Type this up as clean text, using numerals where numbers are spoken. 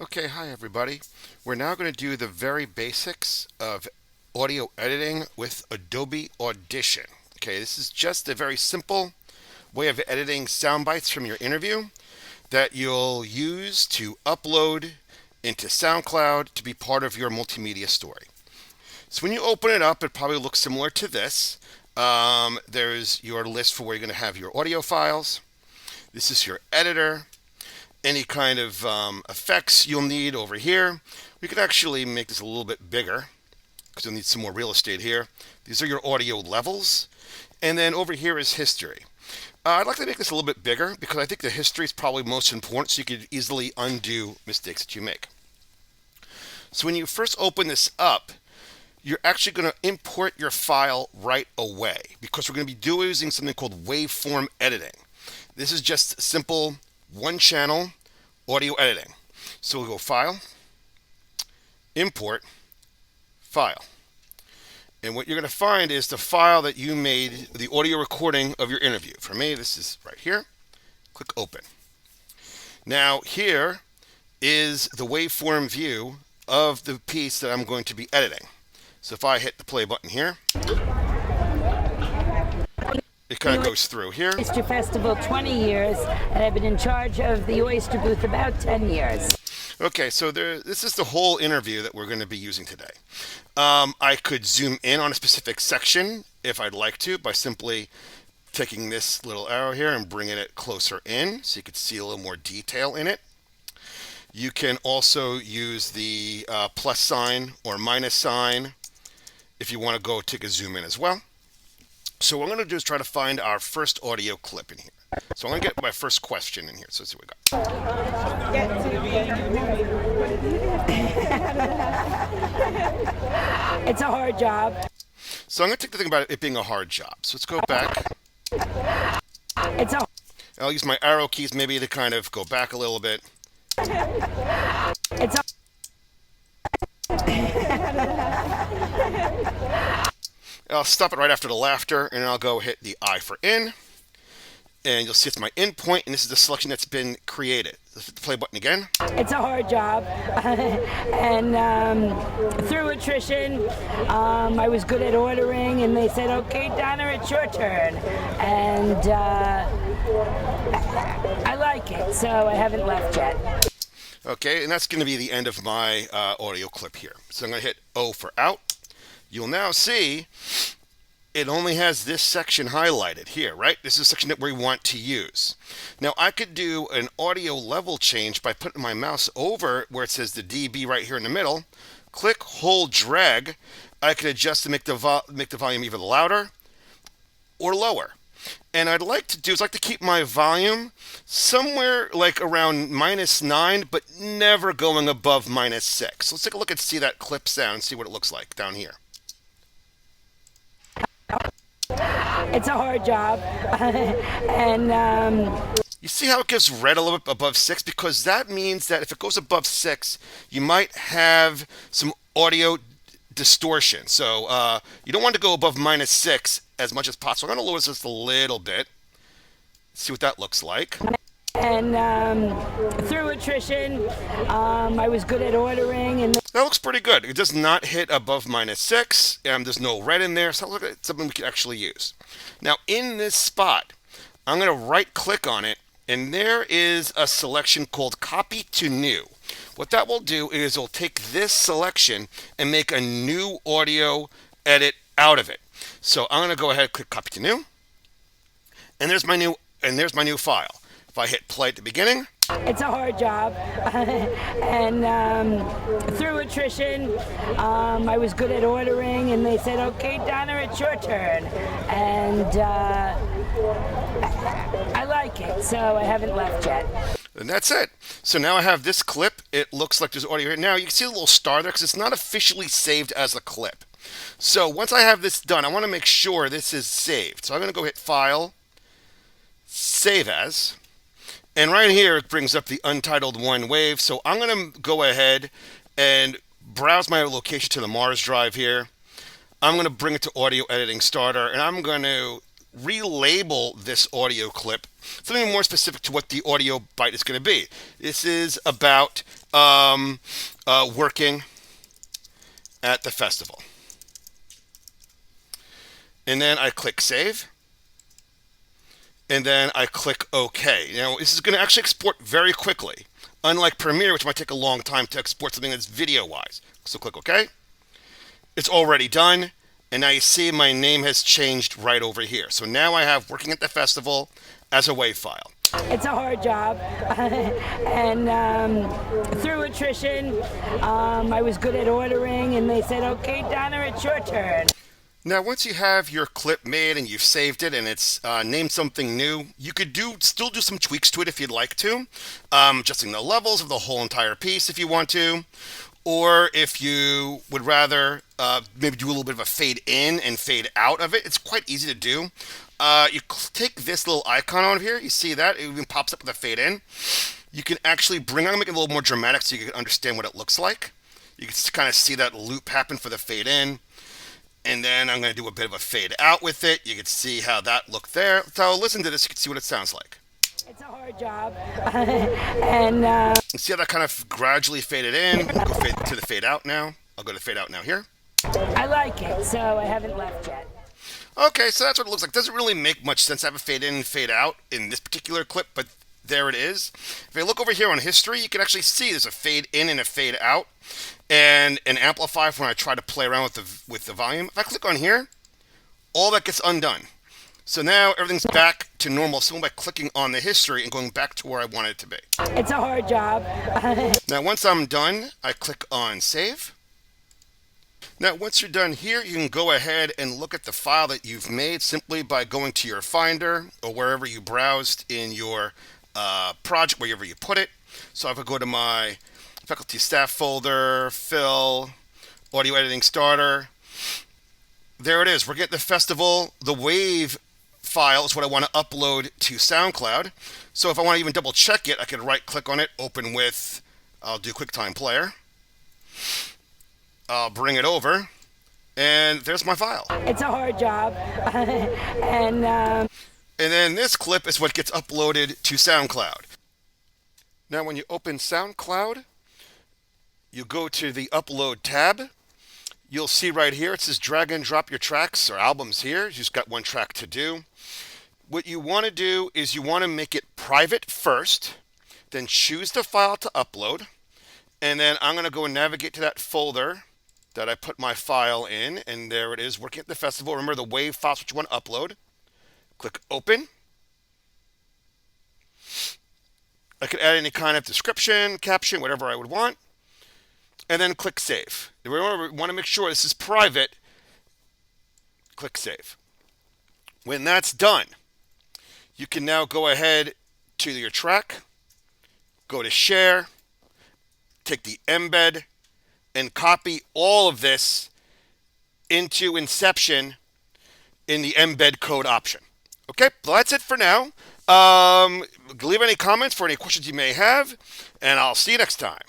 Okay, hi everybody. We're now going to do the very basics of audio editing with Adobe Audition. Okay, this is just a very simple way of editing sound bites from your interview that you'll use to upload into SoundCloud to be part of your multimedia story. So when you open it up, it probably looks similar to this. There's your list for where you're going to have your audio files. This is your editor. Any kind of effects you'll need over here. We could actually make this a little bit bigger because you'll need some more real estate here. These are your audio levels. And then over here is history. I'd like to make this a little bit bigger because I think the history is probably most important so you could easily undo mistakes that you make. So when you first open this up, you're actually going to import your file right away because we're going to be using something called waveform editing. This is just simple one channel audio editing. So we'll go File, Import, File. And what you're going to find is the file that you made, the audio recording of your interview. For me, this is right here. Click Open. Now here is the waveform view of the piece that I'm going to be editing. So if I hit the play button here, it kind of goes through here. Oyster Festival 20 years, and I've been in charge of the Oyster booth about 10 years. Okay, so this is the whole interview that we're going to be using today. I could zoom in on a specific section if I'd like to by simply taking this little arrow here and bringing it closer in so you could see a little more detail in it. You can also use the plus sign or minus sign if you want to go take a zoom in as well. So what I'm going to do is try to find our first audio clip in here. So I'm going to get my first question in here. So let's see what we got. It's a hard job. So I'm going to take the thing about it being a hard job. So let's go back. I'll use my arrow keys maybe to kind of go back a little bit. I'll stop it right after the laughter, and I'll go hit the I for in. And you'll see it's my in point, and this is the selection that's been created. Let's hit the play button again. It's a hard job. And through attrition, I was good at ordering, and they said, okay, Donna, it's your turn. And I like it, so I haven't left yet. Okay, and that's going to be the end of my audio clip here. So I'm going to hit O for out. You'll now see it only has this section highlighted here, right? This is a section that we want to use. Now, I could do an audio level change by putting my mouse over where it says the dB right here in the middle. Click, hold, drag. I could adjust to make the volume either louder or lower. And I'd like to do is like to keep my volume somewhere like around -9, but never going above -6. So let's take a look and see that clip sound, see what it looks like down here. It's a hard job. And you see how it gives red a little bit above 6? Because that means that if it goes above 6, you might have some audio distortion. So you don't want to go above -6 as much as possible. I'm going to lower this just a little bit. See what that looks like. And through attrition, I was good at ordering, and that looks pretty good. It does not hit above -6. There's no red in there, so look at something we could actually use. Now, in this spot, I'm going to right-click on it, and there is a selection called Copy to New. What that will do is it'll take this selection and make a new audio edit out of it. So I'm going to go ahead and click Copy to New, and there's my new file. If I hit play at the beginning, it's a hard job. And through attrition, I was good at ordering, and they said, okay, Donna, it's your turn. And I like it, so I haven't left yet. And that's it. So now I have this clip. It looks like there's audio here. Now you can see a little star there because it's not officially saved as a clip. So once I have this done, I want to make sure this is saved. So I'm going to go hit File, Save As. And right here, it brings up the Untitled 1 wave. So I'm going to go ahead and browse my location to the Mars drive here. I'm going to bring it to Audio Editing Starter, and I'm going to relabel this audio clip something more specific to what the audio bite is going to be. This is about working at the festival. And then I click save. And then I click OK. Now, this is going to actually export very quickly, unlike Premiere, which might take a long time to export something that's video-wise. So click OK. It's already done. And now you see my name has changed right over here. So now I have working at the festival as a WAV file. It's a hard job, and through attrition, I was good at ordering, and they said, "Okay, Donna, it's your turn." Now, once you have your clip made and you've saved it and it's named something new, you could still do some tweaks to it if you'd like to, adjusting the levels of the whole entire piece if you want to, or if you would rather maybe do a little bit of a fade in and fade out of it. It's quite easy to do. You take this little icon on here. You see that? It even pops up with a fade in. You can actually I'm going to make it a little more dramatic so you can understand what it looks like. You can kind of see that loop happen for the fade in. And then I'm going to do a bit of a fade out with it. You can see how that looked there. So listen to this. You can see what it sounds like. It's a hard job, and You see how that kind of gradually faded in? I'll go to the fade out now. I'll go to fade out now here. I like it, so I haven't left yet. Okay, so that's what it looks like. Doesn't really make much sense to have a fade in and fade out in this particular clip, but there it is. If you look over here on history, you can actually see there's a fade in and a fade out, and an amplifier for when I try to play around with the volume. If I click on here, all that gets undone. So now everything's back to normal simply by clicking on the history and going back to where I want it to be. It's a hard job. Now once I'm done, I click on save. Now once you're done here, you can go ahead and look at the file that you've made simply by going to your Finder or wherever you browsed in your project, wherever you put it. So if I go to my faculty staff folder, fill, audio editing starter, there it is. We're getting the festival. The WAV file is what I want to upload to SoundCloud. So if I want to even double check it, I can right click on it, open with, I'll do QuickTime Player. I'll bring it over, and there's my file. It's a hard job, and then this clip is what gets uploaded to SoundCloud. Now when you open SoundCloud, you go to the Upload tab. You'll see right here, it says drag and drop your tracks or albums here. You just got one track to do. What you want to do is you want to make it private first, then choose the file to upload, and then I'm going to go and navigate to that folder that I put my file in, and there it is, working at the festival. Remember the WAV files which you want to upload. Click open. I could add any kind of description, caption, whatever I would want. And then click save. If we want to make sure this is private, click save. When that's done, you can now go ahead to your track, go to share, take the embed, and copy all of this into Inception in the embed code option. Okay, well, that's it for now. Leave any comments for any questions you may have, and I'll see you next time.